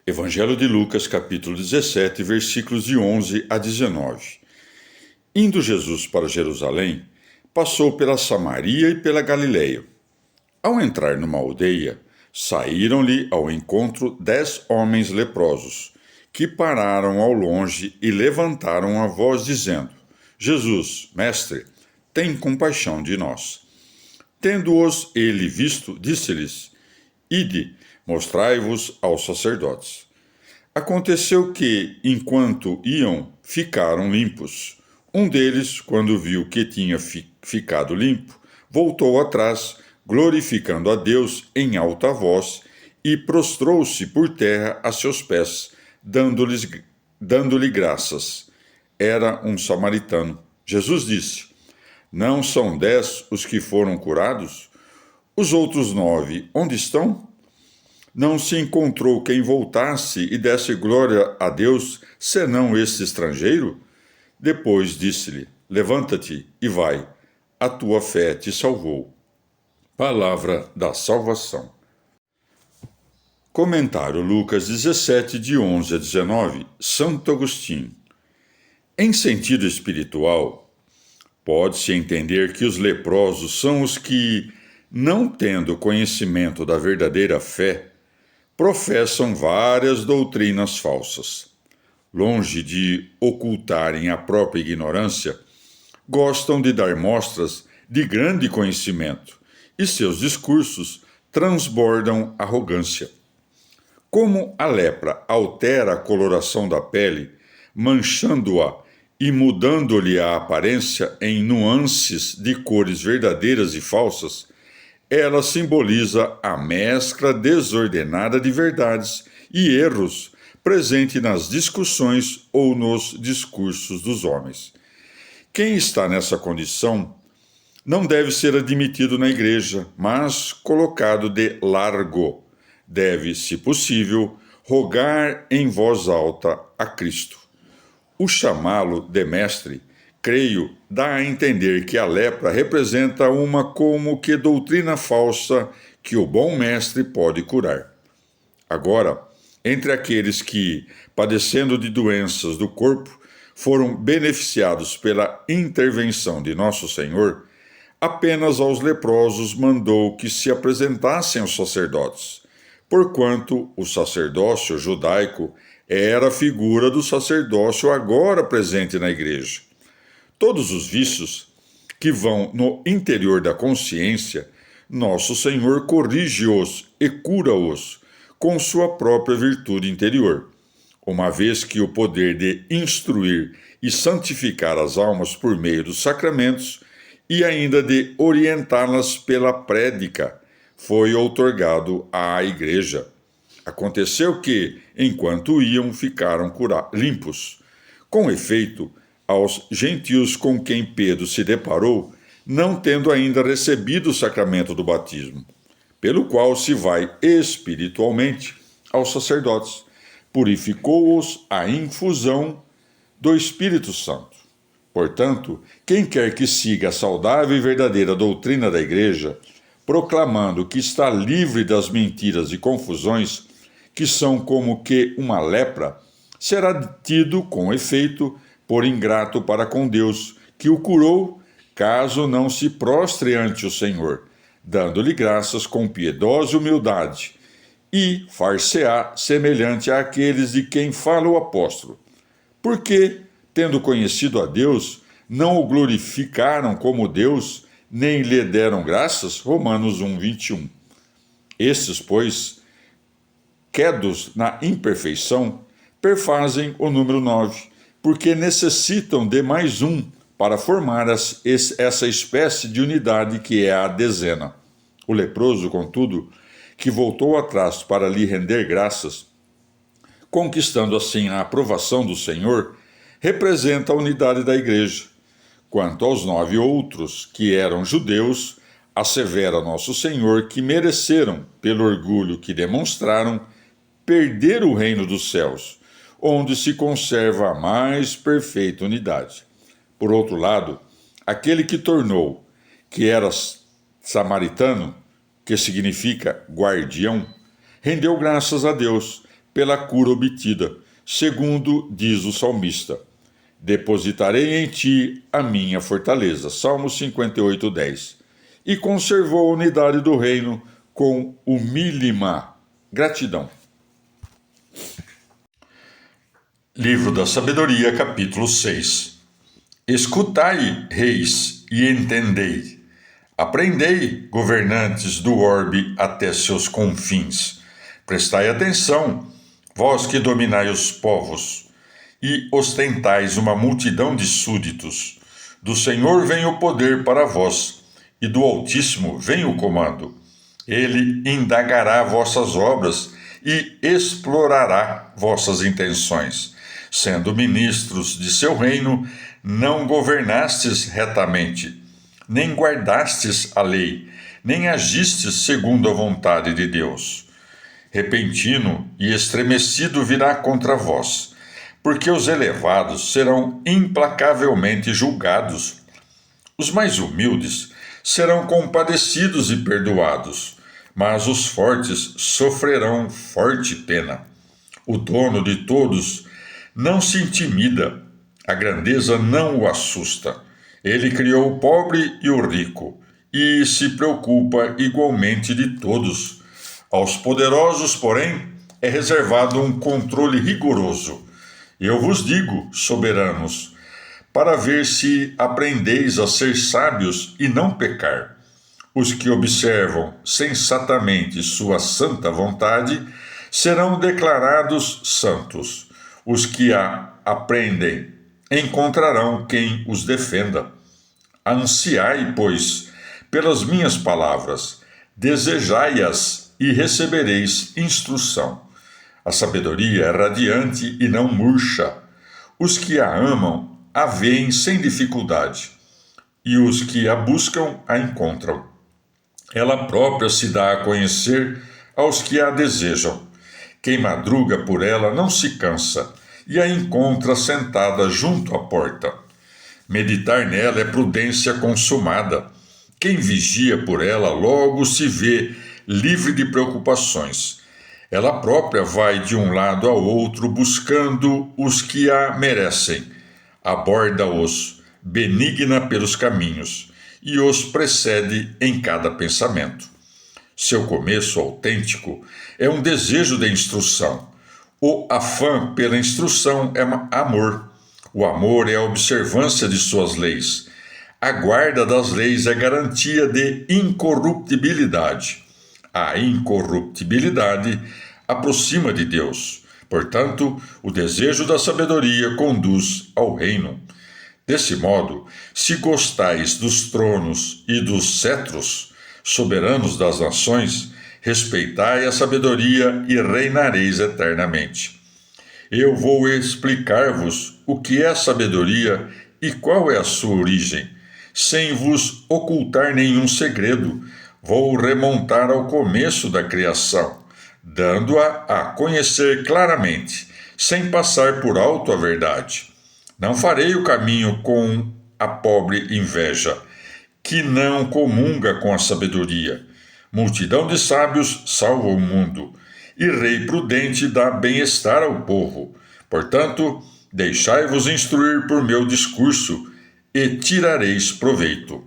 Evangelho de Lucas, capítulo 17, versículos de 11 a 19. Indo Jesus para Jerusalém, passou pela Samaria e pela Galileia. Ao entrar numa aldeia, saíram-lhe ao encontro 10 homens leprosos, que pararam ao longe e levantaram a voz, dizendo: Jesus, mestre, tem compaixão de nós. Tendo-os ele visto, disse-lhes: Ide, mostrai-vos aos sacerdotes. Aconteceu que, enquanto iam, ficaram limpos. Um deles, quando viu que tinha ficado limpo, voltou atrás, glorificando a Deus em alta voz, e prostrou-se por terra a seus pés, dando-lhe graças. Era um samaritano. Jesus disse: Não são 10 os que foram curados? Os outros 9, onde estão? Não se encontrou quem voltasse e desse glória a Deus, senão este estrangeiro? Depois disse-lhe: Levanta-te e vai, a tua fé te salvou. Palavra da salvação. Comentário Lucas 17, de 11 a 19, Santo Agostinho. Em sentido espiritual, pode-se entender que os leprosos são os que, não tendo conhecimento da verdadeira fé, professam várias doutrinas falsas. Longe de ocultarem a própria ignorância, gostam de dar mostras de grande conhecimento, e seus discursos transbordam arrogância. Como a lepra altera a coloração da pele, manchando-a e mudando-lhe a aparência em nuances de cores verdadeiras e falsas, ela simboliza a mescla desordenada de verdades e erros presente nas discussões ou nos discursos dos homens. Quem está nessa condição não deve ser admitido na igreja, mas colocado de largo. Deve, se possível, rogar em voz alta a Cristo. O chamá-lo de mestre, creio, dá a entender que a lepra representa uma como que doutrina falsa que o bom mestre pode curar. Agora, entre aqueles que, padecendo de doenças do corpo, foram beneficiados pela intervenção de Nosso Senhor, apenas aos leprosos mandou que se apresentassem aos sacerdotes, porquanto o sacerdócio judaico era a figura do sacerdócio agora presente na igreja. Todos os vícios que vão no interior da consciência, Nosso Senhor corrige-os e cura-os com sua própria virtude interior, uma vez que o poder de instruir e santificar as almas por meio dos sacramentos e ainda de orientá-las pela prédica foi outorgado à igreja. Aconteceu que, enquanto iam, ficaram limpos. Com efeito, aos gentios com quem Pedro se deparou, não tendo ainda recebido o sacramento do batismo, pelo qual se vai espiritualmente aos sacerdotes, purificou-os a infusão do Espírito Santo. Portanto, quem quer que siga a saudável e verdadeira doutrina da Igreja, proclamando que está livre das mentiras e confusões, que são como que uma lepra, será tido, com efeito, por ingrato para com Deus, que o curou, caso não se prostre ante o Senhor, dando-lhe graças com piedosa humildade, e far-se-á semelhante àqueles de quem fala o apóstolo. Porque, tendo conhecido a Deus, não o glorificaram como Deus, nem lhe deram graças? Romanos 1, 21. Estes, pois, quedos na imperfeição, perfazem o número 9, porque necessitam de mais um para formar essa espécie de unidade que é a dezena. O leproso, contudo, que voltou atrás para lhe render graças, conquistando assim a aprovação do Senhor, representa a unidade da igreja. Quanto aos 9 outros, que eram judeus, assevera Nosso Senhor que mereceram, pelo orgulho que demonstraram, perder o reino dos céus, onde se conserva a mais perfeita unidade. Por outro lado, aquele que tornou, que era samaritano, que significa guardião, rendeu graças a Deus, pela cura obtida, segundo diz o salmista. Depositarei em ti a minha fortaleza. Salmo 58:10. E conservou a unidade do reino com humílima gratidão. Livro da Sabedoria, capítulo 6. Escutai, reis, e entendei. Aprendei, governantes do orbe até seus confins. Prestai atenção, vós que dominai os povos, e ostentais uma multidão de súditos. Do Senhor vem o poder para vós, e do Altíssimo vem o comando. Ele indagará vossas obras e explorará vossas intenções. Sendo ministros de seu reino, não governastes retamente, nem guardastes a lei, nem agistes segundo a vontade de Deus. Repentino e estremecido virá contra vós, porque os elevados serão implacavelmente julgados. Os mais humildes serão compadecidos e perdoados, mas os fortes sofrerão forte pena. O dono de todos não se intimida, a grandeza não o assusta. Ele criou o pobre e o rico, e se preocupa igualmente de todos. Aos poderosos, porém, é reservado um controle rigoroso. Eu vos digo, soberanos, para ver se aprendeis a ser sábios e não pecar. Os que observam sensatamente sua santa vontade serão declarados santos. Os que a aprendem encontrarão quem os defenda. Ansiai, pois, pelas minhas palavras, desejai-as e recebereis instrução. A sabedoria é radiante e não murcha. Os que a amam a veem sem dificuldade, e os que a buscam a encontram. Ela própria se dá a conhecer aos que a desejam. Quem madruga por ela não se cansa, e a encontra sentada junto à porta. Meditar nela é prudência consumada. Quem vigia por ela logo se vê livre de preocupações. Ela própria vai de um lado ao outro buscando os que a merecem. Aborda-os, benigna pelos caminhos, e os precede em cada pensamento. Seu começo autêntico é um desejo de instrução. O afã pela instrução é amor. O amor é a observância de suas leis. A guarda das leis é garantia de incorruptibilidade. A incorruptibilidade aproxima de Deus. Portanto, o desejo da sabedoria conduz ao reino. Desse modo, se gostais dos tronos e dos cetros, soberanos das nações, respeitai a sabedoria e reinareis eternamente. Eu vou explicar-vos o que é sabedoria e qual é a sua origem, sem vos ocultar nenhum segredo. Vou remontar ao começo da criação, dando-a a conhecer claramente, sem passar por alto a verdade. Não farei o caminho com a pobre inveja, que não comunga com a sabedoria. Multidão de sábios salva o mundo, e rei prudente dá bem-estar ao povo. Portanto, deixai-vos instruir por meu discurso, e tirareis proveito.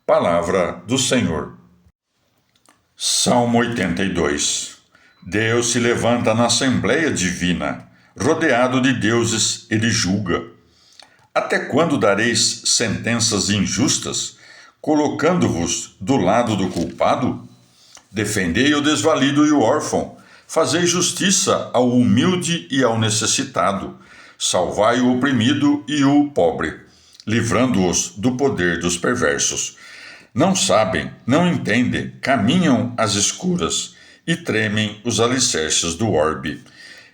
Palavra do Senhor. Salmo 82. Deus se levanta na Assembleia Divina. Rodeado de deuses, ele julga. Até quando dareis sentenças injustas, colocando-vos do lado do culpado? Defendei o desvalido e o órfão, fazei justiça ao humilde e ao necessitado, salvai o oprimido e o pobre, livrando-os do poder dos perversos. Não sabem, não entendem, caminham às escuras e tremem os alicerces do orbe.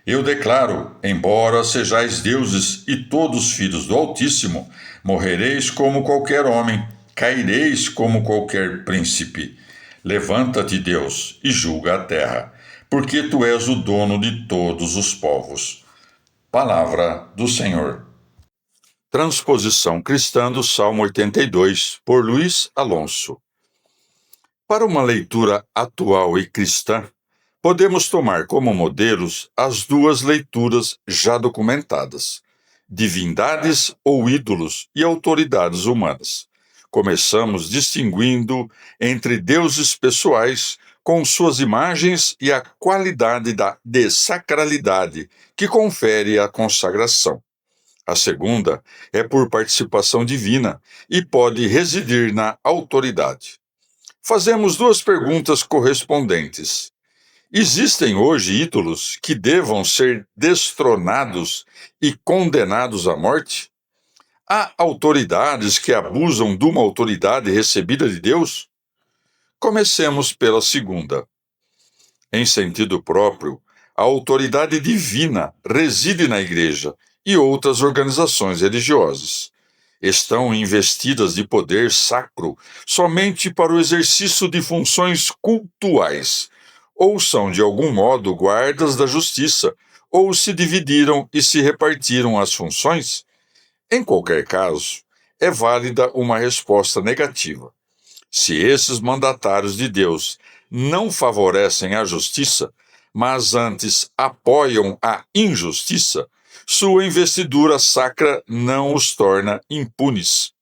Eu declaro, embora sejais deuses e todos filhos do Altíssimo, morrereis como qualquer homem, caireis como qualquer príncipe. Levanta-te, Deus, e julga a terra, porque tu és o dono de todos os povos. Palavra do Senhor. Transposição cristã do Salmo 82, por Luiz Alonso. Para uma leitura atual e cristã, Podemos tomar como modelos as duas leituras já documentadas: divindades ou ídolos e autoridades humanas. Começamos distinguindo entre deuses pessoais com suas imagens e a qualidade de sacralidade que confere a consagração. A segunda é por participação divina e pode residir na autoridade. Fazemos duas perguntas correspondentes. Existem hoje ídolos que devam ser destronados e condenados à morte? Há autoridades que abusam de uma autoridade recebida de Deus? Comecemos pela segunda. Em sentido próprio, a autoridade divina reside na Igreja e outras organizações religiosas. Estão investidas de poder sacro somente para o exercício de funções cultuais, ou são de algum modo guardas da justiça, ou se dividiram e se repartiram as funções? Em qualquer caso, é válida uma resposta negativa. Se esses mandatários de Deus não favorecem a justiça, mas antes apoiam a injustiça, sua investidura sacra não os torna impunes.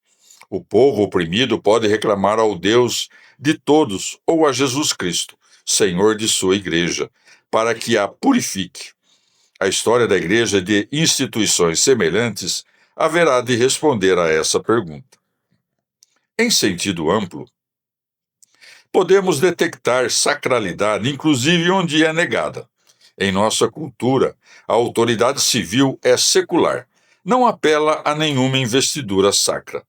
O povo oprimido pode reclamar ao Deus de todos ou a Jesus Cristo, Senhor de sua igreja, para que a purifique. A história da igreja e de instituições semelhantes haverá de responder a essa pergunta. Em sentido amplo, podemos detectar sacralidade, inclusive onde é negada. Em nossa cultura, a autoridade civil é secular, não apela a nenhuma investidura sacra.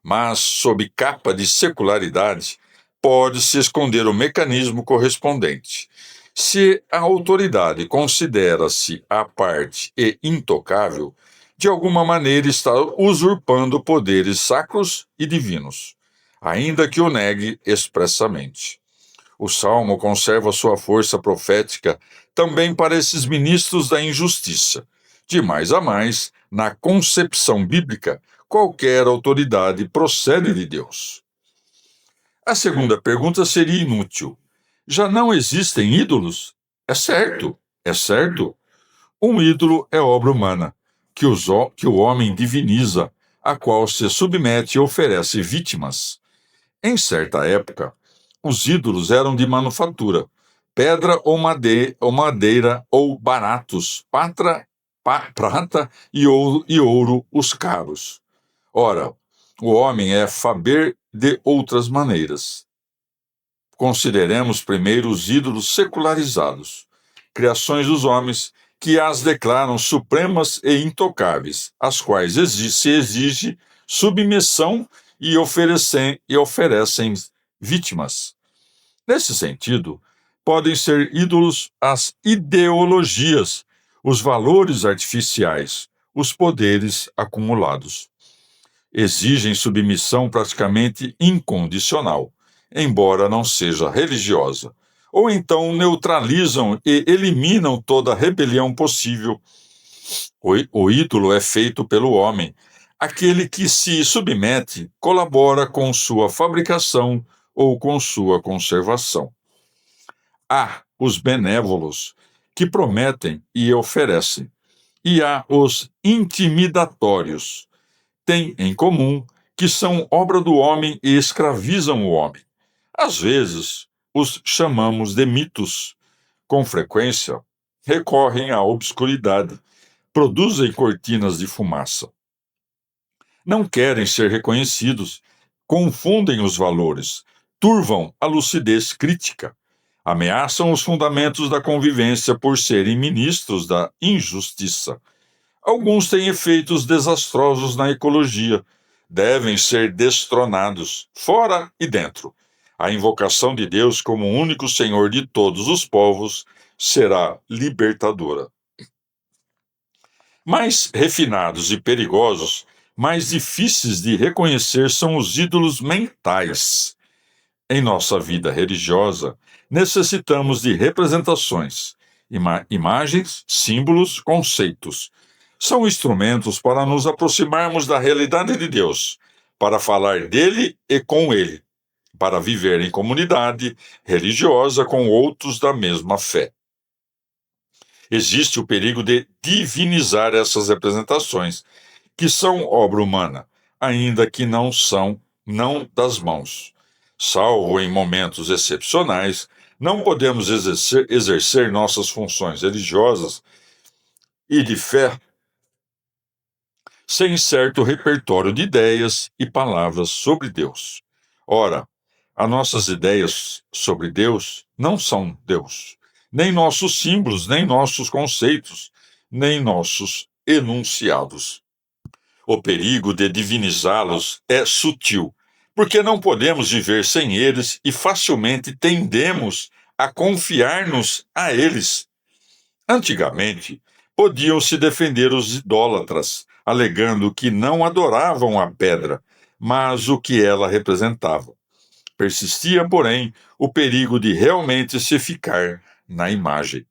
Mas, sob capa de secularidade, pode-se esconder o mecanismo correspondente. Se a autoridade considera-se à parte e intocável, de alguma maneira está usurpando poderes sacros e divinos, ainda que o negue expressamente. O Salmo conserva sua força profética também para esses ministros da injustiça. De mais a mais, na concepção bíblica, qualquer autoridade procede de Deus. A segunda pergunta seria inútil. Já não existem ídolos? É certo, é certo. Um ídolo é obra humana, que o homem diviniza, a qual se submete e oferece vítimas. Em certa época, os ídolos eram de manufatura, pedra ou madeira ou baratos, prata e ouro os caros. Ora, o homem é faber de outras maneiras. Consideremos primeiro os ídolos secularizados, criações dos homens que as declaram supremas e intocáveis, às quais se exige submissão e oferecem vítimas. Nesse sentido, podem ser ídolos as ideologias, os valores artificiais, os poderes acumulados. Exigem submissão praticamente incondicional, embora não seja religiosa, ou então neutralizam e eliminam toda rebelião possível. O ídolo é feito pelo homem. Aquele que se submete colabora com sua fabricação ou com sua conservação. Há os benévolos, que prometem e oferecem, e há os intimidatórios. Têm em comum que são obra do homem e escravizam o homem. Às vezes, os chamamos de mitos. Com frequência, recorrem à obscuridade, produzem cortinas de fumaça. Não querem ser reconhecidos, confundem os valores, turvam a lucidez crítica, ameaçam os fundamentos da convivência por serem ministros da injustiça. Alguns têm efeitos desastrosos na ecologia, devem ser destronados, fora e dentro. A invocação de Deus como único Senhor de todos os povos será libertadora. Mais refinados e perigosos, mais difíceis de reconhecer são os ídolos mentais. Em nossa vida religiosa, necessitamos de representações, imagens, símbolos, conceitos. São instrumentos para nos aproximarmos da realidade de Deus, para falar dele e com ele, para viver em comunidade religiosa com outros da mesma fé. Existe o perigo de divinizar essas representações, que são obra humana, ainda que não das mãos. Salvo em momentos excepcionais, não podemos exercer nossas funções religiosas e de fé sem certo repertório de ideias e palavras sobre Deus. Ora, as nossas ideias sobre Deus não são Deus, nem nossos símbolos, nem nossos conceitos, nem nossos enunciados. O perigo de divinizá-los é sutil, porque não podemos viver sem eles e facilmente tendemos a confiar-nos a eles. Antigamente, podiam se defender os idólatras, alegando que não adoravam a pedra, mas o que ela representava. Persistia, porém, o perigo de realmente se ficar na imagem.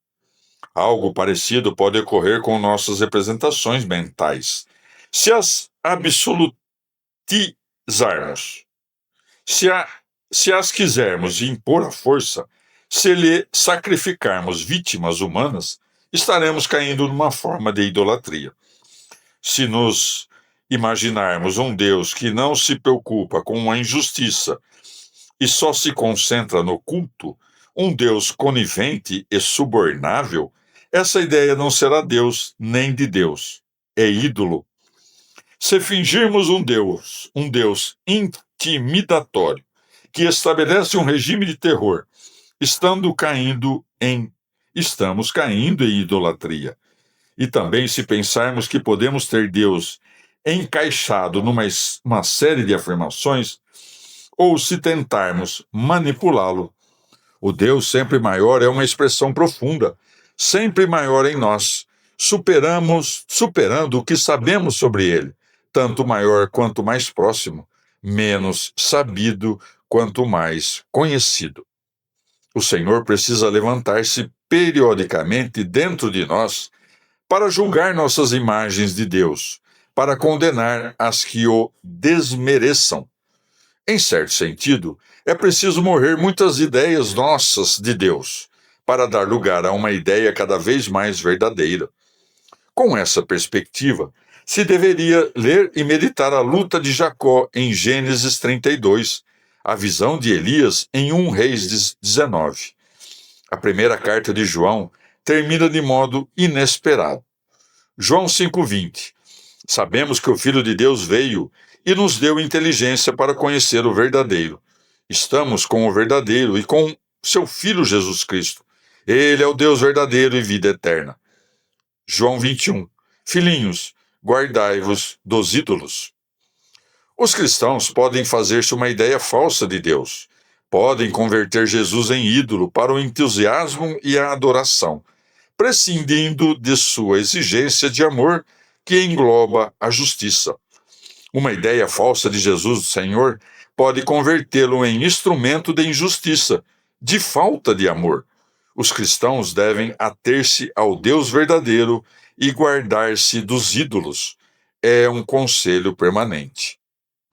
Algo parecido pode ocorrer com nossas representações mentais. Se as absolutizarmos, se, a, se as quisermos impor à força, se lhe sacrificarmos vítimas humanas, estaremos caindo numa forma de idolatria. Se nos imaginarmos um Deus que não se preocupa com a injustiça e só se concentra no culto, um Deus conivente e subornável, essa ideia não será Deus nem de Deus. É ídolo. Se fingirmos um Deus intimidatório, que estabelece um regime de terror, estamos caindo em idolatria. E também se pensarmos que podemos ter Deus encaixado numa série de afirmações, ou se tentarmos manipulá-lo. O Deus sempre maior é uma expressão profunda, sempre maior em nós, superando o que sabemos sobre ele, tanto maior quanto mais próximo, menos sabido quanto mais conhecido. O Senhor precisa levantar-se periodicamente dentro de nós para julgar nossas imagens de Deus, para condenar as que o desmereçam. Em certo sentido, é preciso morrer muitas ideias nossas de Deus, para dar lugar a uma ideia cada vez mais verdadeira. Com essa perspectiva, se deveria ler e meditar a luta de Jacó em Gênesis 32, a visão de Elias em 1 Reis 19. A primeira carta de João termina de modo inesperado. João 5,20. Sabemos que o Filho de Deus veio e nos deu inteligência para conhecer o verdadeiro. Estamos com o verdadeiro e com seu Filho Jesus Cristo. Ele é o Deus verdadeiro e vida eterna. João 21. Filhinhos, guardai-vos dos ídolos. Os cristãos podem fazer-se uma ideia falsa de Deus. Podem converter Jesus em ídolo para o entusiasmo e a adoração, prescindindo de sua exigência de amor que engloba a justiça. Uma ideia falsa de Jesus, o Senhor, pode convertê-lo em instrumento de injustiça, de falta de amor. Os cristãos devem ater-se ao Deus verdadeiro e guardar-se dos ídolos. É um conselho permanente.